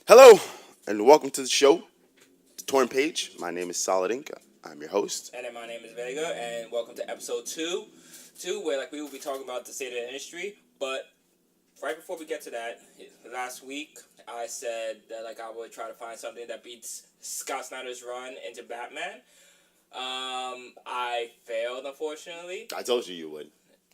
Hello, and welcome to the show, The Torn Page. My name is Solid Inca. I'm your host. And then my name is Vega, and welcome to episode two, where we will be talking about the state of the industry. But right before we get to that, last week I said that I would try to find something that beats Scott Snyder's run into Batman. I failed, unfortunately. I told you would.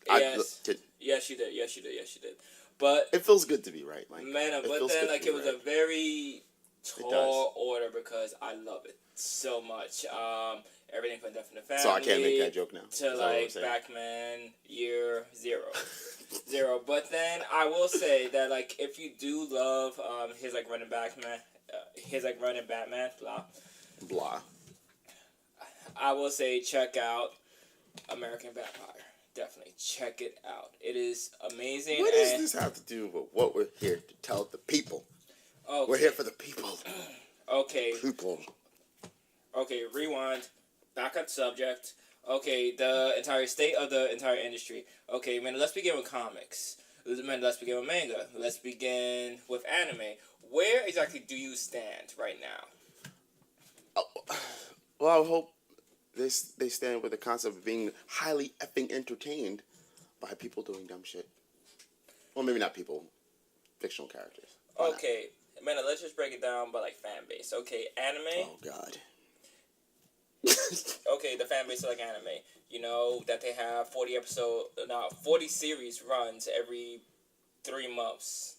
Yes, you did. Yes, you did. Yes, you did. But it feels good to be right, Mike. Man, but then it was right. a very tall order because I love it so much. Everything from Death in the Family. So I can't make that joke now. To Batman Year Zero. But then I will say that if you do love his running Batman, blah. I will say check out American Vampire. Definitely check it out. It is amazing. What does this have to do with what we're here to tell the people? Okay. We're here for the people. Okay. People. Okay, rewind. Back on subject. Okay, the entire state of the entire industry. Okay, man, let's begin with comics. Let's begin with manga. Let's begin with anime. Where exactly do you stand right now? Well, I hope they stand with the concept of being highly effing entertained by people doing dumb shit. Well, maybe not people. Fictional characters. Okay, man, let's just break it down by fan base. Okay, anime. Oh, God. Okay, the fan base of anime. You know that they have 40 series runs every 3 months.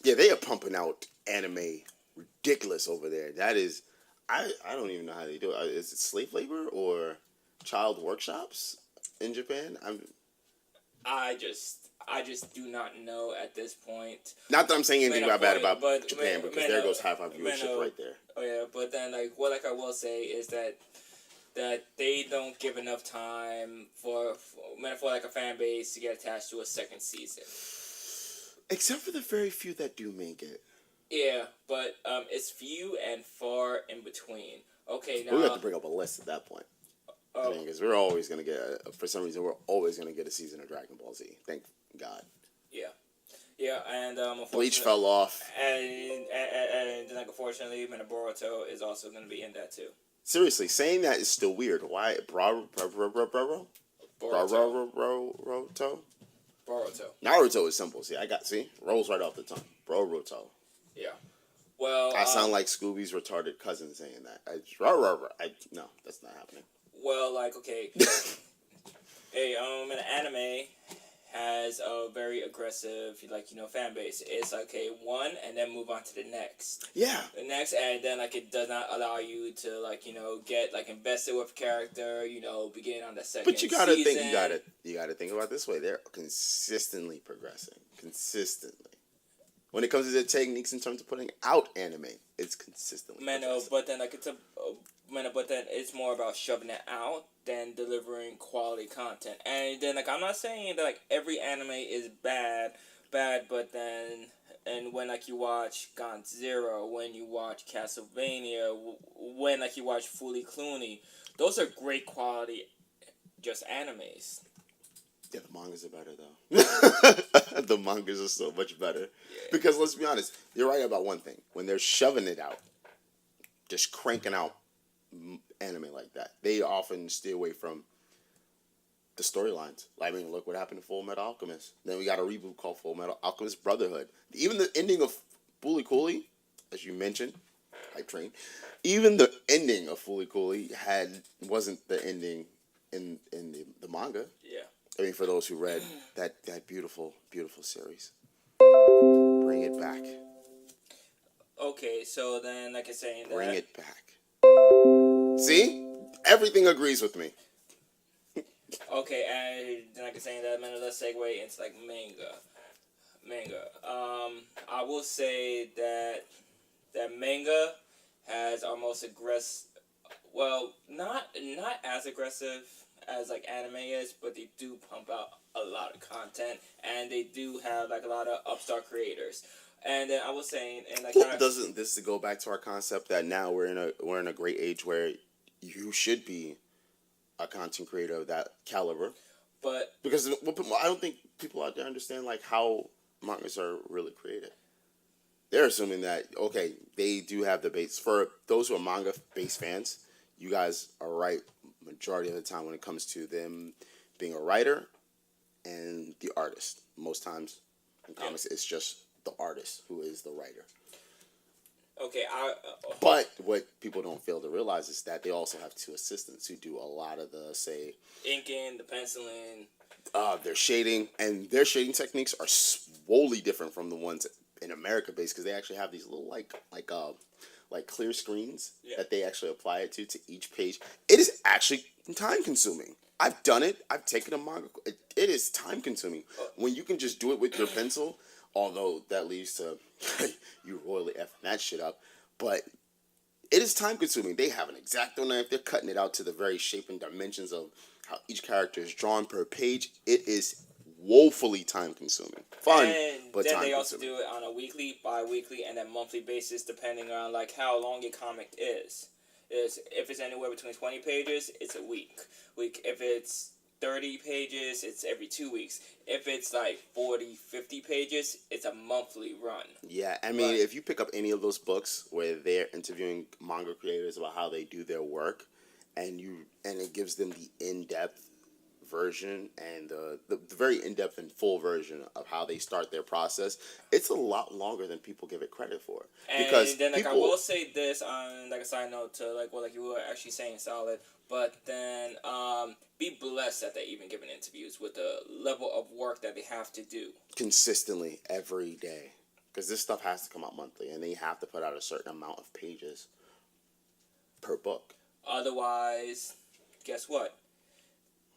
Yeah, they are pumping out anime ridiculous over there. That is, I don't even know how they do it. Is it slave labor or child workshops in Japan? I just do not know at this point. Not that I'm saying anything bad about Japan, because there goes half our viewership right there. Oh yeah, but then what I will say is that they don't give enough time for a fan base to get attached to a second season. Except for the very few that do make it. Yeah, but it's few and far in between. Okay, now we have to bring up a list at that point. Because we're always gonna get for some reason we're always gonna get a season of Dragon Ball Z. Thank God. Yeah, and Bleach fell off, and unfortunately, Boruto is also gonna be in that too. Seriously, saying that is still weird. Why, Boruto? Naruto is simple. Rolls right off the tongue. Boruto. Yeah. Well, I sound like Scooby's retarded cousin saying that. No, that's not happening. Well, okay. Hey, an anime has a very aggressive, fan base. It's one and then move on to the next. Yeah. The next, and then it does not allow you to get invested with character. Begin on the second. But you gotta season. think. You gotta think about it this way. They're consistently progressing. Consistently. When it comes to the techniques in terms of putting out anime, it's consistently. But then it's more about shoving it out than delivering quality content. And then I'm not saying that every anime is bad, but then when you watch Gauntlet Zero, when you watch Castlevania, when you watch Fully Clooney, those are great quality just animes. Yeah, the mangas are better though. The mangas are so much better. Yeah. Because let's be honest, you're right about one thing. When they're shoving it out, just cranking out anime like that, they often stay away from the storylines. Look what happened to Full Metal Alchemist. Then we got a reboot called Full Metal Alchemist Brotherhood. Even the ending of Fully Cooley, as you mentioned, Hype Train, even the ending of Fully Cooley wasn't the ending in the manga. Yeah. For those who read that beautiful, beautiful series. Bring it back. Okay, so then I'm saying that... Bring it back. See? Everything agrees with me. Okay, and then I'm saying that, let's segue into manga. I will say that manga has our most aggressive... Well, not as aggressive as anime is, but they do pump out a lot of content, and they do have a lot of upstart creators. And then I was saying, and doesn't this go back to our concept that now we're in a great age where you should be a content creator of that caliber, but because I don't think people out there understand how mangas are really created. they're assuming that okay, they do have the base. For those who are manga based fans, you guys are right majority of the time when it comes to them being a writer and the artist. Most times in comics, it's just the artist who is the writer. Okay, But what people don't fail to realize is that they also have two assistants who do a lot of the, say, inking, the penciling. their shading, and their shading techniques are wholly different from the ones in America based because they actually have these little like clear screens that they actually apply it to each page. It is actually time consuming. I've done it. I've taken a manga. It is time consuming when you can just do it with your pencil. Although that leads to you royally effing that shit up, but it is time consuming. They have an X-Acto knife. They're cutting it out to the very shape and dimensions of how each character is drawn per page. It is woefully time consuming. Fun, but then time they also consuming. do it on a weekly, bi-weekly, and then monthly basis, depending on like how long your comic is. If it's anywhere between 20 pages, it's a week. If it's 30 pages, it's every 2 weeks. If it's like 40, 50 pages, it's a monthly run. Yeah, I mean, if you pick up any of those books where they're interviewing manga creators about how they do their work, and it gives them the in-depth version and the very in-depth and full version of how they start their process, it's a lot longer than people give it credit for. And because then like people, I will say this on like a side note to like what like you were actually saying, Solid, but then be blessed that they even given interviews with the level of work that they have to do consistently every day, because this stuff has to come out monthly and they have to put out a certain amount of pages per book. Otherwise, guess what?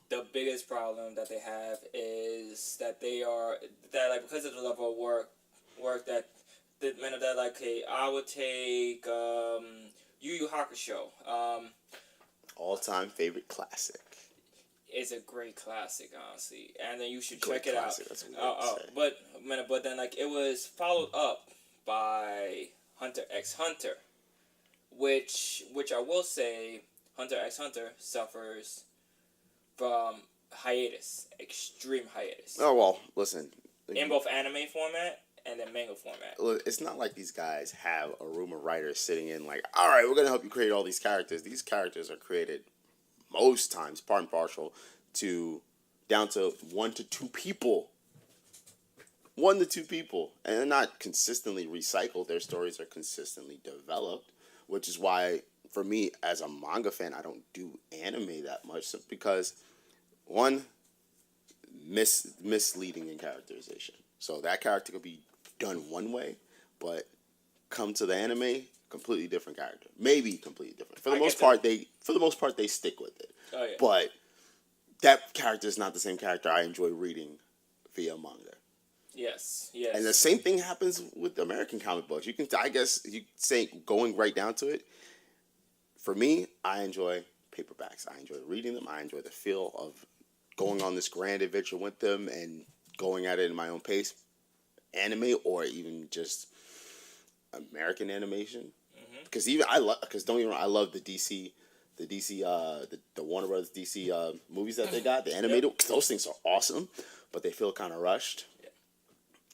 The biggest problem that they have is that because of the level of work that like, hey, I would take Yu Yu Hakusho. All-time favorite classic. It's a great classic, honestly, and then you should Great check it classic, out. that's what I would say. But then like it was followed up by Hunter x Hunter, which I will say Hunter x Hunter suffers from hiatus, extreme hiatus. Oh, well, listen. In both anime format and then manga format. Look, it's not like these guys have a room of writers sitting in like, all right, we're going to help you create all these characters. These characters are created most times, part and partial, down to 1 to 2 people. 1 to 2 people. And they're not consistently recycled. Their stories are consistently developed, which is why, for me, as a manga fan, I don't do anime that much because, one, misleading in characterization. So that character could be done one way, but come to the anime, completely different character. Maybe completely different. For the most part, they stick with it. Oh, yeah. But that character is not the same character I enjoy reading via manga. Yes. And the same thing happens with American comic books. I guess you say, going right down to it, for me, I enjoy paperbacks. I enjoy reading them. I enjoy the feel of going on this grand adventure with them and going at it in my own pace. Anime or even just American animation. Because don't get me wrong, I love the DC, the Warner Brothers DC movies that they got, the animated. Those things are awesome, but they feel kind of rushed.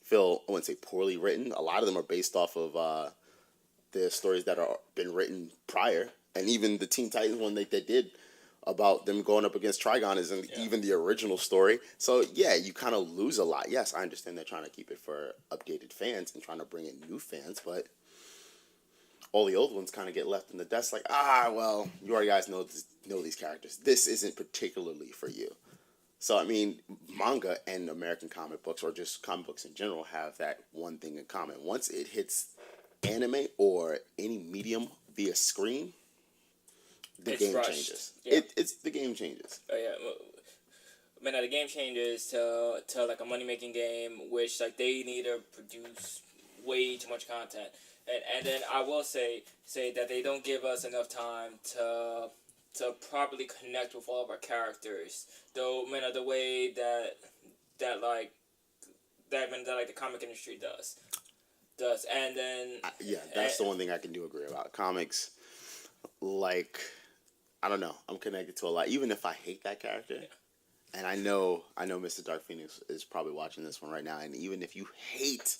Feel, I wouldn't say poorly written. A lot of them are based off of the stories that are been written prior, and even the Teen Titans one they did about them going up against Trigon isn't even the original story. So yeah, you kind of lose a lot. Yes, I understand they're trying to keep it for updated fans and trying to bring in new fans, but all the old ones kind of get left in the dust. Like, well, you already guys know these characters. This isn't particularly for you. So I mean, manga and American comic books, or just comic books in general, have that one thing in common. Once it hits anime or any medium via screen, the game changes. Yeah. The game changes. Oh yeah, the game changes to like a money making game, which like they need to produce way too much content, and then I will say that they don't give us enough time to properly connect with all of our characters. Though the way that the comic industry does, and then that's the one thing I can do agree about. Comics, like, I don't know. I'm connected to a lot, even if I hate that character. Yeah. And I know Mr. Dark Phoenix is probably watching this one right now. And even if you hate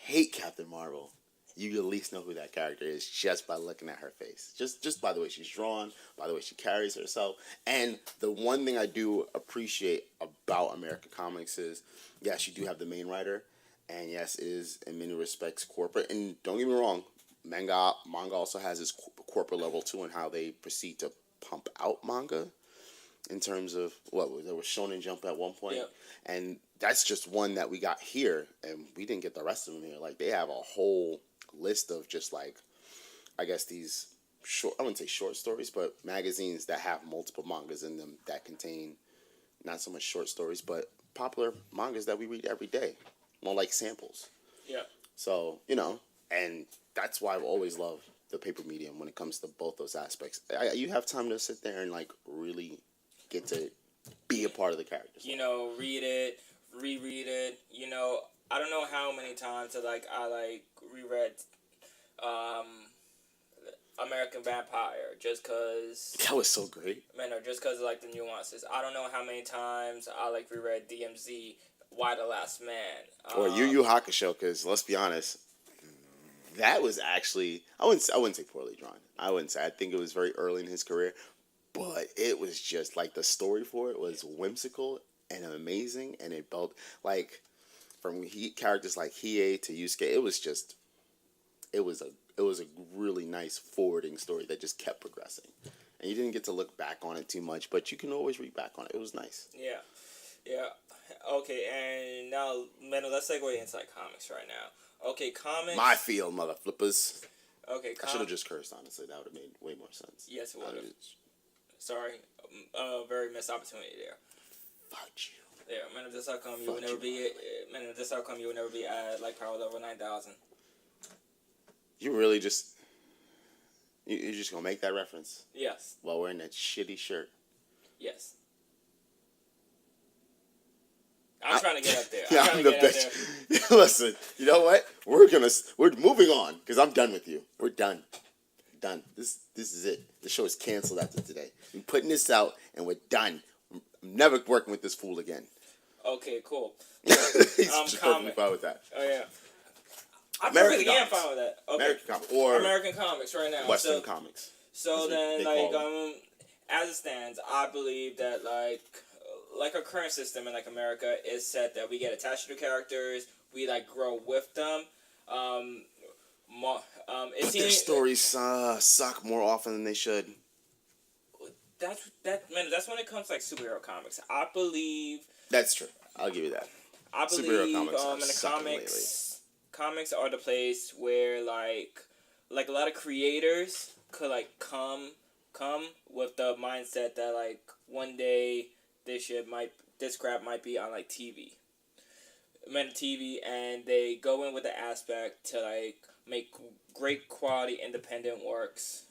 hate Captain Marvel, you at least know who that character is just by looking at her face. Just by the way she's drawn, by the way she carries herself. And the one thing I do appreciate about American comics is, yes, you do have the main writer, and yes, it is in many respects corporate. And don't get me wrong, manga also has its corporate level too, and how they proceed to pump out manga in terms of there was Shonen Jump at one point, Yep. and that's just one that we got here, and we didn't get the rest of them here. Like they have a whole list of just like, I guess these short, I wouldn't say short stories, but magazines that have multiple mangas in them that contain not so much short stories, but popular mangas that we read every day, more like samples. Yeah. So and that's why I've always loved the paper medium when it comes to both those aspects. You have time to sit there and like really get to be a part of the characters. Read it, reread it. I don't know how many times I reread American Vampire just cause. That was so great. Just cause of the nuances. I don't know how many times I reread DMZ, Why the Last Man. Or Yu Yu Hakusho, because let's be honest, that was actually I wouldn't say poorly drawn. I think it was very early in his career, but it was just like the story for it was whimsical and amazing, and it built from characters like Hiei to Yusuke. It was a really nice forwarding story that just kept progressing, and you didn't get to look back on it too much, but you can always read back on it. It was nice. Yeah. Okay, and now, let's segue into comics right now. Okay, comics. My field, mother flippers. Okay, I should have just cursed, honestly. That would have made way more sense. Yes, it would have. Sorry, very missed opportunity there. Fudge you. Yeah, this outcome you would never be. This outcome you would never be at power level 9,000. You really just you're just gonna make that reference? Yes. While wearing that shitty shirt. Yes. I'm trying to get up there. Yeah, I'm the bitch. Listen, you know what? We're moving on because I'm done with you. We're done. Done. This is it. The show is canceled after today. We're putting this out and we're done. I'm never working with this fool again. Okay, cool. He's perfectly fine with that. Oh yeah. I American perfectly am fine with that. Okay. American comics or American comics right now. Western comics. So then, as it stands, I believe that our current system in America is set that we get attached to the characters, we grow with them. But their stories suck more often than they should. That's when it comes to superhero comics. I believe that's true. I'll give you that. I believe superhero comics in the comics are the place where a lot of creators could come with the mindset that one day this crap might be on TV. TV, and they go in with the aspect to make great quality independent works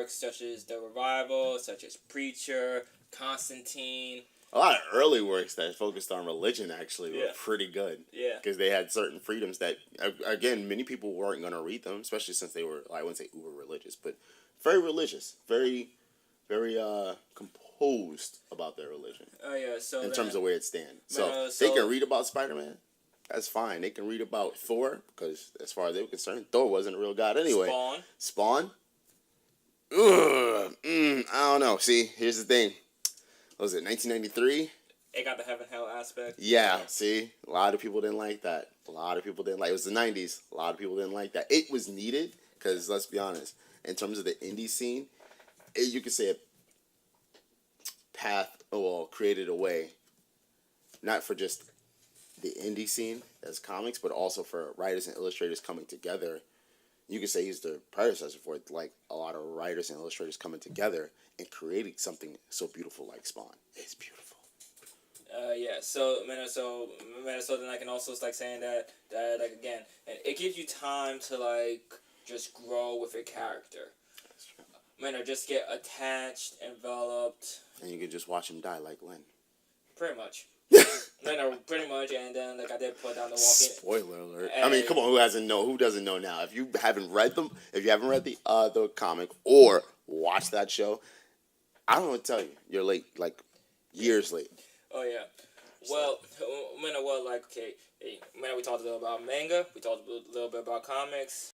such as The Revival, such as Preacher, Constantine. A lot of early works that focused on religion actually were pretty good. Yeah. Because they had certain freedoms that, again, many people weren't going to read them, especially since they were, I wouldn't say uber religious, but very religious, very, very composed about their religion. Oh yeah. So in terms of where it stands, so they can read about Spider-Man. That's fine. They can read about Thor because, as far as they were concerned, Thor wasn't a real god anyway. Spawn. Ugh. I don't know. See, here's the thing. What was it 1993? It got the heaven hell aspect. Yeah. See, a lot of people didn't like that. A lot of people didn't like. It was the 90s. A lot of people didn't like that. It was needed because, let's be honest, in terms of the indie scene, you could say created a way, not for just the indie scene as comics, but also for writers and illustrators coming together. You could say he's the predecessor for it, a lot of writers and illustrators coming together and creating something so beautiful like Spawn. It's beautiful. Yeah. So then I can also saying that again, and it gives you time to just grow with your character. That's true. Just get attached, enveloped. And you can just watch him die like Len. Pretty much. Pretty much, and then I did put down the walking. Spoiler alert! I mean, come on, who doesn't know now? If you haven't read the comic or watched that show, I don't know what to tell you. You're late, years late. Oh yeah, Well, like, okay, hey, man, we talked a little about manga. We talked a little bit about comics.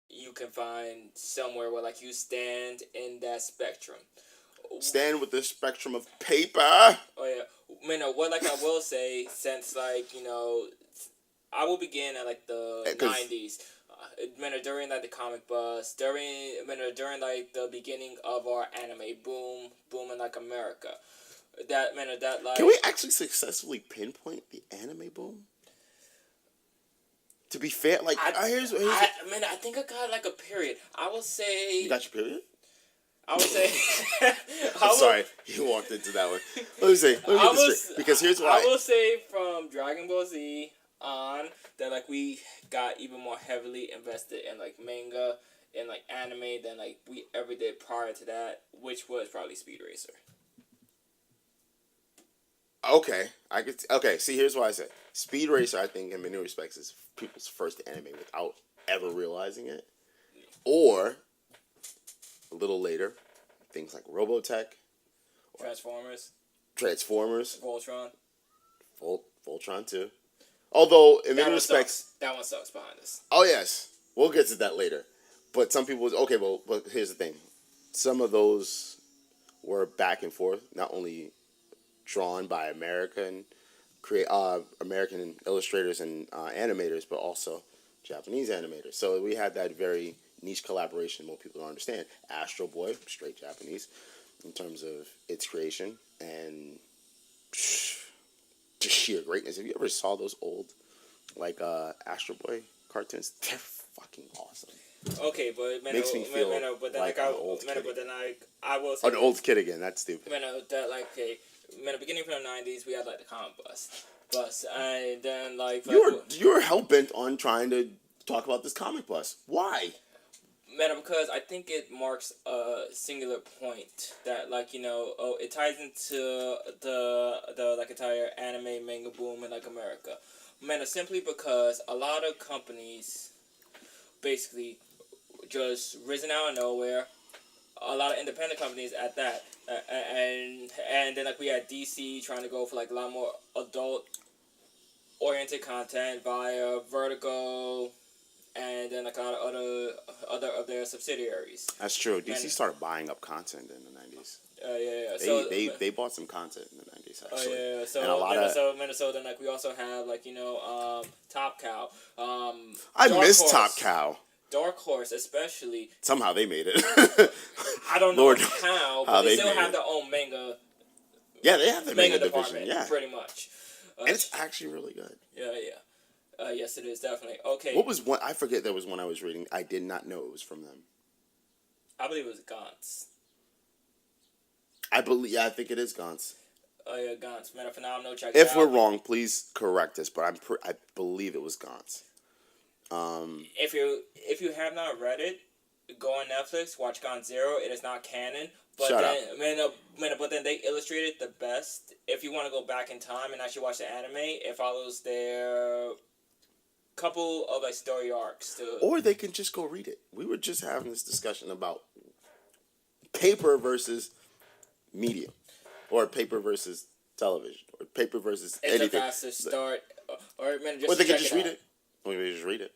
You can find somewhere where like you stand in that spectrum. Stand with the spectrum of paper. Oh yeah, man. What like I will say, since like I will begin at like the 90s. During like the comic bust, during like the beginning of our anime boom in like America. That like. Can we actually successfully pinpoint the anime boom? To be fair, like here's I think I got like a period. I will say. You got your period? I would say. I'm sorry, you walked into that one. Let me get this straight. Because here's why. I will say from Dragon Ball Z on that like we got even more heavily invested in like manga and like anime than like we ever did prior to that, which was probably Speed Racer. Okay, Okay, see, here's why I say Speed Racer. I think in many respects is people's first anime without ever realizing it, or a little later, things like Robotech, Transformers, Voltron too. Although in many respects, that one sucks behind us. Oh yes, we'll get to that later. But some people, okay, but here's the thing: some of those were back and forth, not only drawn by American illustrators and animators, but also Japanese animators. So we had that very niche collaboration. Most people don't understand. Astro Boy, straight Japanese, in terms of its creation and just sheer greatness. Have you ever saw those old Astro Boy cartoons? They're fucking awesome. Okay, but makes me feel but then like I an old kid. But then I will say an old kid again. That's stupid. That like okay. Beginning from the 90s, we had like the comic bust, and then like you're hell bent on trying to talk about this comic bust. Why? Because I think it marks a singular point that like it ties into the like entire anime manga boom in like America. Simply because a lot of companies basically just risen out of nowhere. A lot of independent companies at that, and then like we had DC trying to go for like a lot more adult oriented content via Vertigo, and then like a lot of other of their subsidiaries. That's true. DC started buying up content in the 90s. Yeah. They bought some content in the 90s actually. Oh yeah. So and a lot Minnesota, like we also have like Top Cow. I miss Top Cow. Dark Horse, especially. Somehow they made it. I don't know how, but they still have their own manga. Yeah, they have their manga department, division. Yeah, pretty much. And it's actually really good. Yeah. Yes, it is definitely okay. What was one? I forget. There was one I was reading. I did not know it was from them. I believe it was Gantz. I think it is Gantz. Oh yeah, Gantz. Man, a phenomenal. Check. If we're wrong, please correct us. But I believe it was Gantz. If you have not read it, go on Netflix, watch Gone Zero. It is not canon, but but then they illustrated the best. If you want to go back in time and actually watch the anime, it follows their couple of like story arcs too. Or they can just go read it. We were just having this discussion about paper versus medium, or paper versus television, or paper versus anything. It's a faster start, or they can just read it. Or they just read it.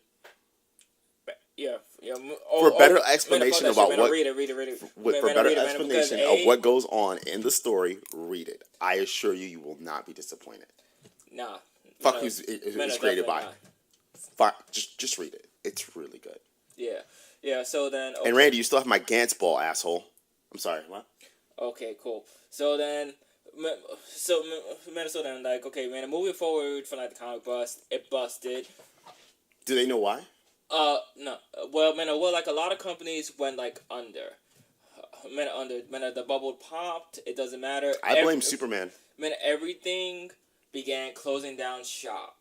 Yeah. For better explanation about what read it. For better explanation of what goes on in the story, read it. I assure you, you will not be disappointed. Nah. Fuck who's created by. Just read it. It's really good. Yeah. So then. Okay. And Randy, you still have my Gantz ball, asshole. I'm sorry. What? Okay. Cool. So then. Like, okay, man, moving forward from like the comic bust, it busted. Do they know why? No. Well, like a lot of companies went like under. The bubble popped. It doesn't matter. I blame Superman. Everything began closing down shop,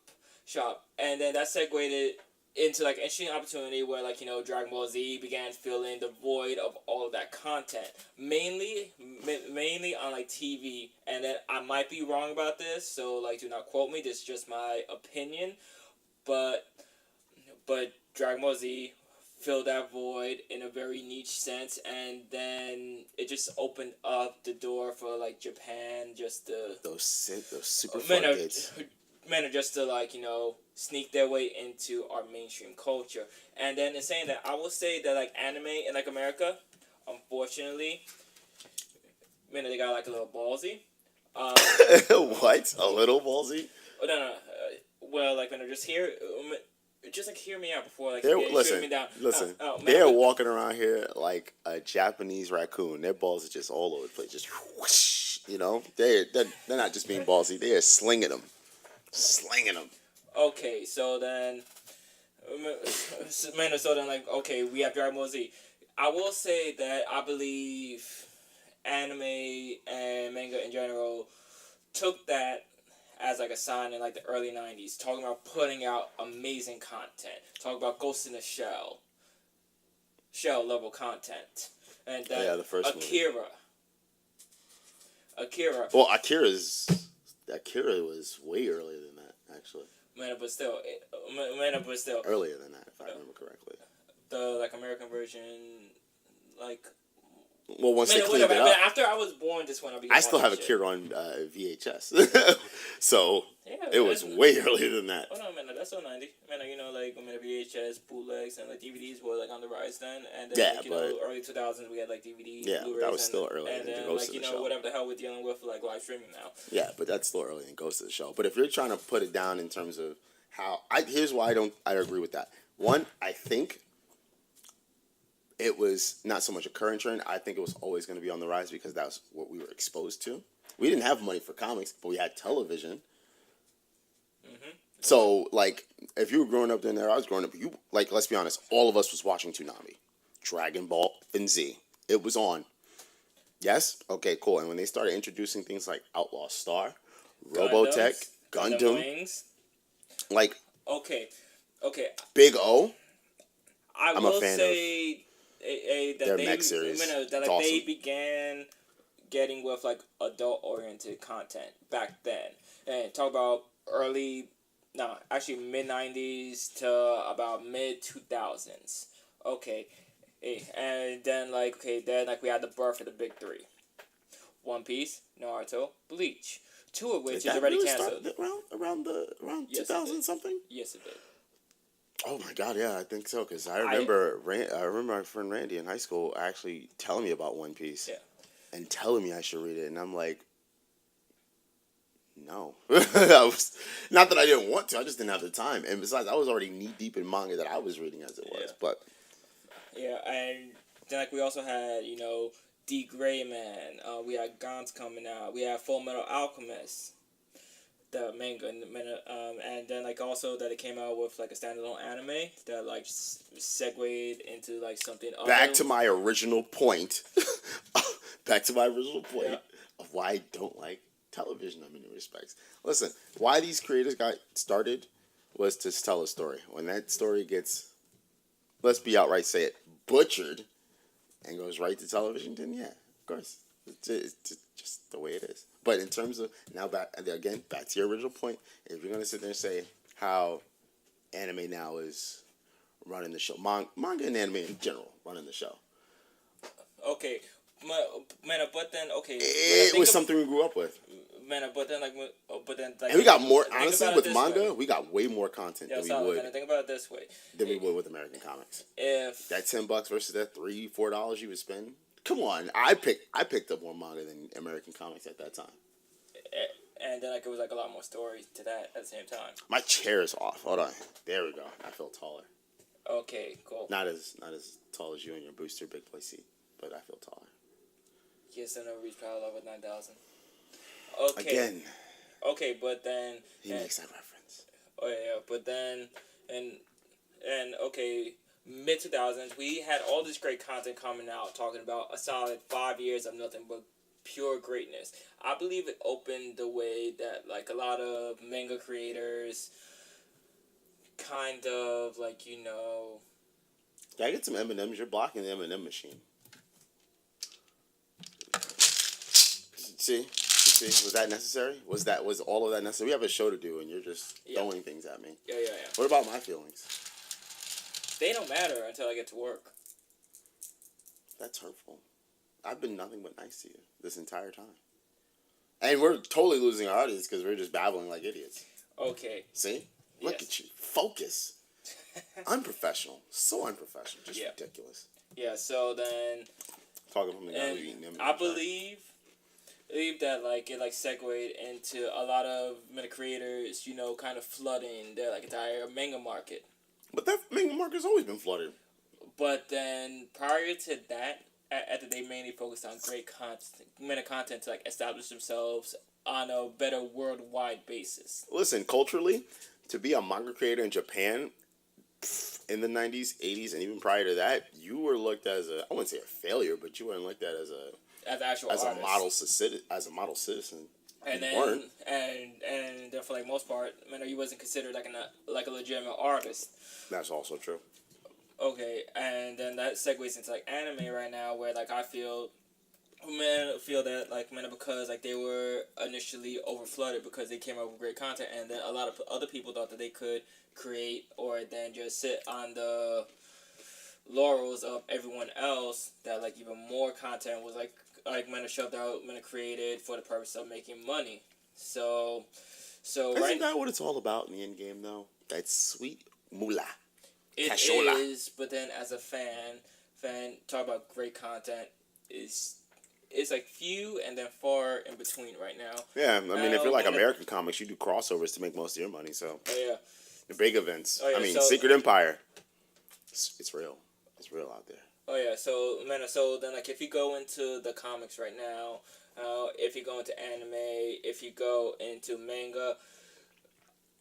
and then that segued into like interesting opportunity where like Dragon Ball Z began filling the void of all of that content, mainly on like TV. And then I might be wrong about this, so like do not quote me. This is just my opinion, but Dragon Ball Z fill that void in a very niche sense, and then it just opened up the door for like Japan just to those super man, floodgates. just to like sneak their way into our mainstream culture. And then in saying that, I will say that like anime in like America, unfortunately, man, they got like a little ballsy. What? A little ballsy? Oh, no. Well, like when I just like hear me out before like They're, shooting me down. listen. Oh, man, They're walking around here like a Japanese raccoon. Their balls are just all over the place, just whoosh. You know, they're not just being ballsy. They are slinging them. Okay, so then, man, so then like okay, we have Dragon Ball Z. I will say that I believe anime and manga in general took that as like a sign in like the early 90s, talking about putting out amazing content, talking about Ghost in the Shell level content, and then the first Akira. Well, Akira was way earlier than that, actually. But still, Earlier than that, if I remember correctly. The like American version, like. Well, once they cleaned it up. After I was born, this one I still have Akira on VHS, so it was way earlier than that. Oh no, man, that's so 90. Man, like VHS, bootlegs, and like DVDs were like on the rise then, and then early 2000s we had like DVD, Blu-rays, that was still early. And then Ghost of the Shell. whatever the hell we're dealing with like live streaming now. Yeah, but that's still early in Ghost of the Shell. But if you're trying to put it down in terms of how, here's why I agree with that. One, I think it was not so much a current trend. I think it was always going to be on the rise because that's what we were exposed to. We didn't have money for comics, but we had television. Mm-hmm. So, like, if you were growing up then, I was growing up. Let's be honest, all of us was watching Toonami, Dragon Ball, and Z. It was on. Yes? Okay, cool. And when they started introducing things like Outlaw Star, Robotech, Gundam Wings. Like, okay. Big O. I'm a fan of their mech series. They began getting with like adult oriented content back then, and talk about mid 90s to about mid 2000s. Okay, and then we had the birth of the big three: One Piece, Naruto, Bleach. Two of which is already canceled. Around 2000 something. Yes, it did. Oh my God, yeah, I think so. Because I remember my friend Randy in high school actually telling me about One Piece, and telling me I should read it, and I'm like, no, not that I didn't want to, I just didn't have the time, and besides, I was already knee deep in manga that I was reading as it was, but and then we also had D. Gray Man, we had Gantz coming out, we had Full Metal Alchemist. The manga and then also that it came out with like a standalone anime that like segued into like something back to my original point of why I don't like television in many respects. Listen, why these creators got started was to tell a story. When that story gets, let's be outright, say it, butchered and goes right to television, then yeah, of course, it's just the way it is. But in terms of, now back to your original point, if you're going to sit there and say how anime now is running the show, manga and anime in general running the show. Okay, but then, okay. It was something we grew up with. And we got more, honestly, with manga, we got way more content than we would. Think about it this way. Than we would with American comics. If that $10 versus that $3-4 you would spend. Come on, I picked up more manga than American comics at that time. And then it was a lot more story to that at the same time. My chair is off. Hold on. There we go. I feel taller. Okay, cool. Not as tall as you and your booster big play seat, but I feel taller. Yes, I never reached power level 9,000. Okay. Again. Okay, but then he makes that reference. Oh yeah, but then and okay. Mid 2000s, we had all this great content coming out, talking about a solid 5 years of nothing but pure greatness. I believe it opened the way that like a lot of manga creators kind of Can I get some M&Ms? You're blocking the M&M machine. See, was that necessary? Was all of that necessary? We have a show to do, and you're just throwing things at me. Yeah. What about my feelings? They don't matter until I get to work. That's hurtful. I've been nothing but nice to you this entire time. And we're totally losing our audience because we're just babbling like idiots. Okay. See? Look at you. Focus. Unprofessional. So unprofessional. Just ridiculous. Yeah, so then... Talking from the guy who's eating them. I believe that, like, it, like, segued into a lot of meta creators, you know, kind of flooding their, like, entire manga market. But that manga market's always been flooded. But then, prior to that, after they mainly focused on great meta content to, like, establish themselves on a better worldwide basis. Listen, culturally, to be a manga creator in Japan in the 90s, 80s, and even prior to that, you were looked as a, I wouldn't say a failure, but you weren't looked at as a model citizen. And you then, weren't. and then for like most part, you wasn't considered like a legitimate artist. That's also true. Okay, and then that segues into like anime right now, where like I feel that like because like they were initially over flooded because they came up with great content, and then a lot of other people thought that they could create or then just sit on the laurels of everyone else, that like even more content was like shoved out, created for the purpose of making money. So isn't that what it's all about in the end game though? That sweet moolah. It Cashola. is, but then as a fan talk about great content is like few and then far in between right now. Yeah, I mean, if you're like American comics, you do crossovers to make most of your money. So yeah, the big events. Oh, yeah, Secret Empire. It's real. It's real out there. Oh yeah, so then like if you go into the comics right now, if you go into anime, if you go into manga,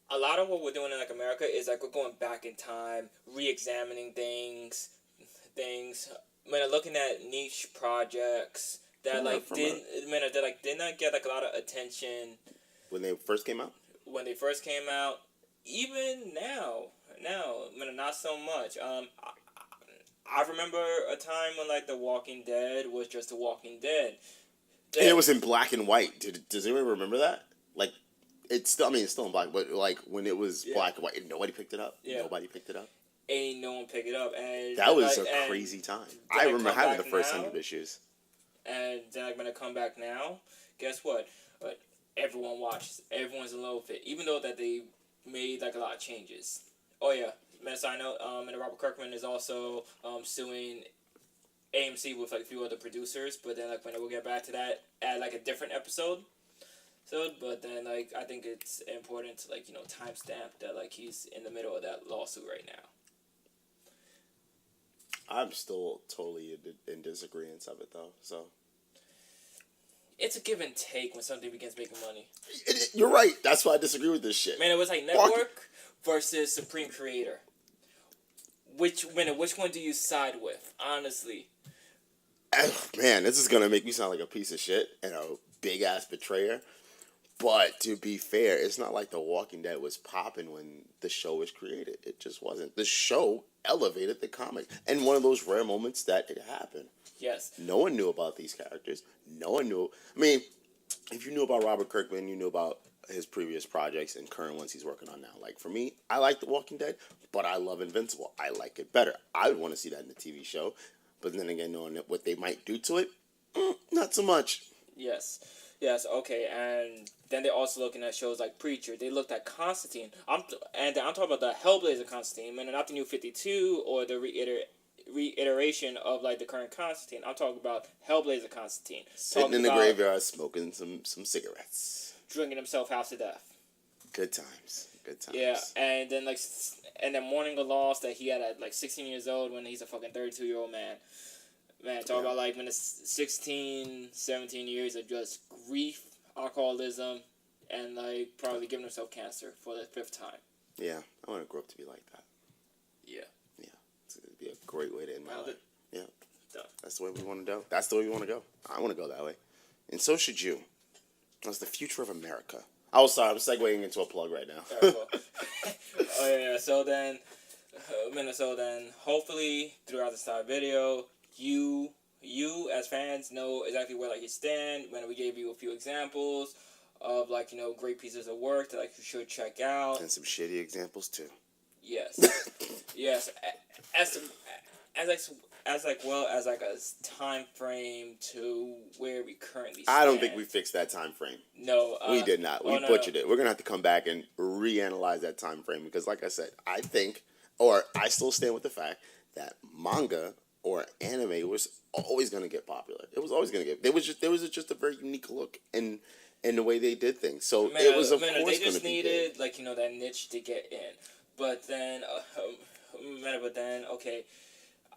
a lot of what we're doing in like America is like we're going back in time, re-examining things, looking at niche projects that did not get like a lot of attention when they first came out. Even now, not so much. I remember a time when like The Walking Dead was just The Walking Dead. And it was in black and white. Does anyone remember that? Like, it's still in black, but like when it was black and white, nobody picked it up. Yeah. Nobody picked it up. Ain't no one picked it up, and that was a crazy time. I remember having the first 100 issues. And then I'm gonna come back now. Guess what? But everyone watches. Everyone's in love with it, even though that they made like a lot of changes. Oh yeah. Side note, and Robert Kirkman is also suing AMC with like a few other producers, but then like we'll get back to that at like a different episode. But then like I think it's important to like timestamp that like he's in the middle of that lawsuit right now. I'm still totally in disagreement of it though. So it's a give and take when something begins making money. You're right. That's why I disagree with this shit. Man, it was like Network versus Supreme Creator. Which one do you side with, honestly? Man, this is gonna make me sound like a piece of shit and a big ass betrayer. But to be fair, it's not like The Walking Dead was popping when the show was created. It just wasn't. The show elevated the comic, and one of those rare moments that it happened. Yes. No one knew about these characters. No one knew. I mean, if you knew about Robert Kirkman, you knew about his previous projects and current ones he's working on now. Like for me, I like The Walking Dead, but I love Invincible. I like it better. I would want to see that in the TV show, but then again, knowing what they might do to it, not so much. Yes, okay, and then they're also looking at shows like Preacher. They looked at Constantine. I'm talking about the Hellblazer Constantine, man, not the New 52 or the reiteration of like the current Constantine. I'm talking about Hellblazer Constantine. Sitting in the graveyard smoking some cigarettes. Drinking himself half to death. Good times. Yeah, and then mourning the loss that he had at like 16 years old when he's a fucking 32-year-old man. Man, talk about like when it's 16, 17 years of just grief, alcoholism, and like probably giving himself cancer for the 5th time. Yeah, I want to grow up to be like that. Yeah. It's going to be a great way to end my life. Yeah. Done. That's the way we want to go. That's the way we want to go. I want to go that way. And so should you. That's the future of America. Oh, sorry, I'm segueing into a plug right now. So then, hopefully throughout this entire video, you as fans know exactly where like you stand. When we gave you a few examples of like great pieces of work that like you should check out, and some shitty examples too. Yes, yes, as as like as like well as like a time frame to where we currently stand. I don't think we fixed that time frame. No, We did not. We no, butchered it. We're gonna have to come back and reanalyze that time frame because, like I said, I think, or I still stand with the fact that manga or anime was always gonna get popular. It was always gonna get. There was just a very unique look in the way they did things. So it was of course they going just to be needed big. like that niche to get in, but then okay.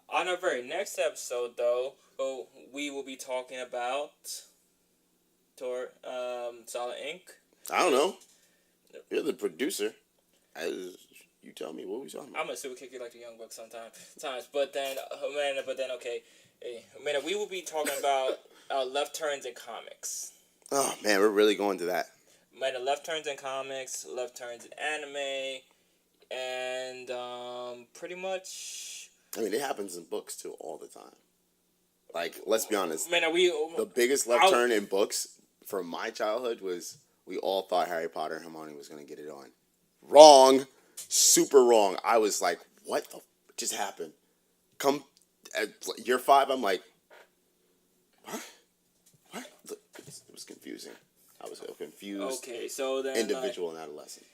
On our very next episode, though, we will be talking about Solid Ink. I don't know. You're the producer. You tell me what we talking about. I'm gonna super kick you like the Young Bucks sometimes, but then okay, we will be talking about left turns in comics. Oh man, we're really going to that. Left turns in comics, left turns in anime, and pretty much. I mean, it happens in books too all the time. Like, let's be honest. The biggest left turn in books from my childhood was we all thought Harry Potter and Hermione was gonna get it on. Wrong, super wrong. I was like, what the just happened? Come at year 5, I'm like, what? It was confusing. I was a confused individual and adolescent.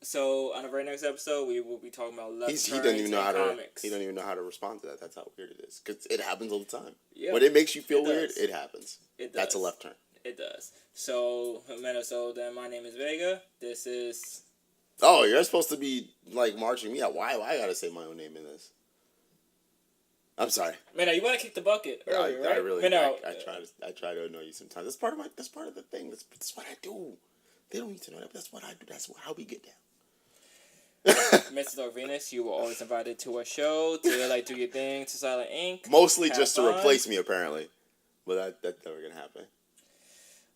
So on the very next episode, we will be talking about left turns He doesn't even know how comics. He doesn't even know how to respond to that. That's how weird it is. Because it happens all the time. Yeah, when it makes you feel weird, it happens. It does. That's a left turn. It does. So then my name is Vega. This is. Oh, you're supposed to be like marching me out. Why I gotta say my own name in this? I'm sorry. You want to kick the bucket earlier, right? I really. I try to annoy you sometimes. That's part of the thing. That's what I do. They don't need to know that. But that's what I do. That's how we get down. Mrs. Venus, you were always invited to our show to do your thing to Silent Ink. Mostly just to replace me, apparently. But that's never gonna happen.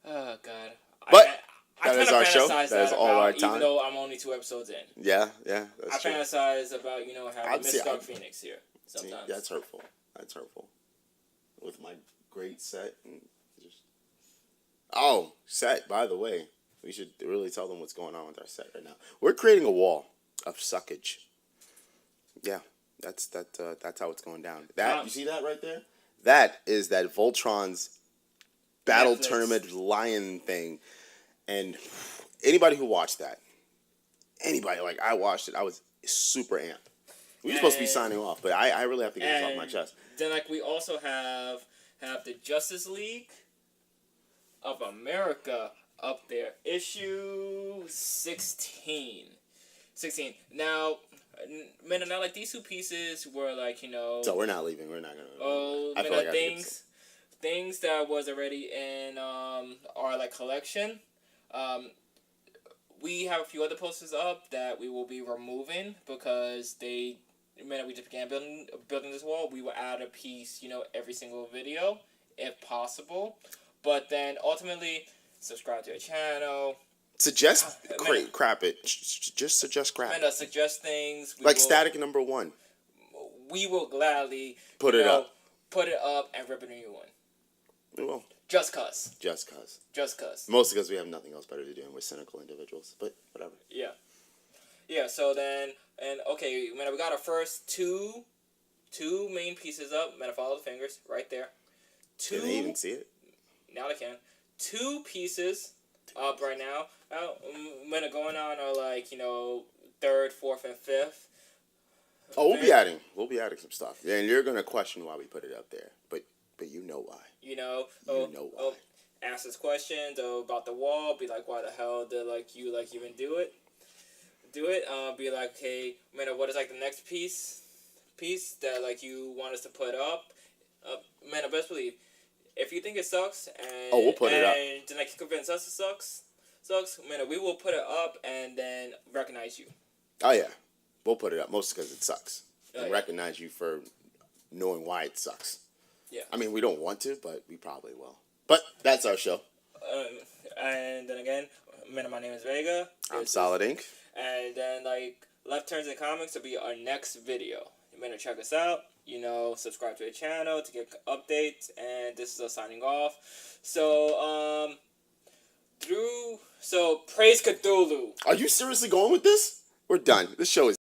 Oh God. But that is our show. That is all our time. Even though I'm only 2 episodes in. Yeah. I fantasize about having Miss Dark Phoenix here sometimes. See, that's hurtful. With my great set and set. By the way, we should really tell them what's going on with our set right now. We're creating a wall of suckage. Yeah, that's how it's going down. You see that right there? That is that Voltron's battle Netflix tournament lion thing. And anybody who watched that, I watched it, I was super amped. We were supposed to be signing off, but I really have to get this off my chest. Then we also have the Justice League of America up there, issue 16. Now, these 2 pieces were So we're not leaving. We're not gonna. I feel like things that was already in our collection. We have a few other posters up that we will be removing because we just began building this wall. We will add a piece, every single video if possible. But then ultimately, subscribe to the channel. Suggest crap it. Just suggest crap. Suggest things. Static number 1. We will gladly put it up and rip a new one. We will. Just cuz. Mostly because we have nothing else better to do and we're cynical individuals. But whatever. Yeah. So then, we got our first two main pieces up. Follow the fingers right there. Can they even see it? Now they can. 2 pieces up right now. Going on are 3rd, 4th, and 5th. Oh, we'll be adding some stuff. Yeah, and you're gonna question why we put it up there, but you know why. You know why. Ask us questions about the wall. Be like, why the hell did you even do it? Be like, hey, what is the next piece that you want us to put up? Best believe. If you think it sucks, we'll put it up. And then you convince us it sucks, we will put it up and then recognize you. Oh yeah, we'll put it up mostly because it sucks. And recognize you for knowing why it sucks. Yeah. I mean, we don't want to, but we probably will. But that's our show. And then again, my name is Vega. I'm Solid Ink. And then Left Turns in Comics will be our next video. You check us out. Subscribe to the channel to get updates. And this is us signing off. So, praise Cthulhu. Are you seriously going with this? We're done. This show is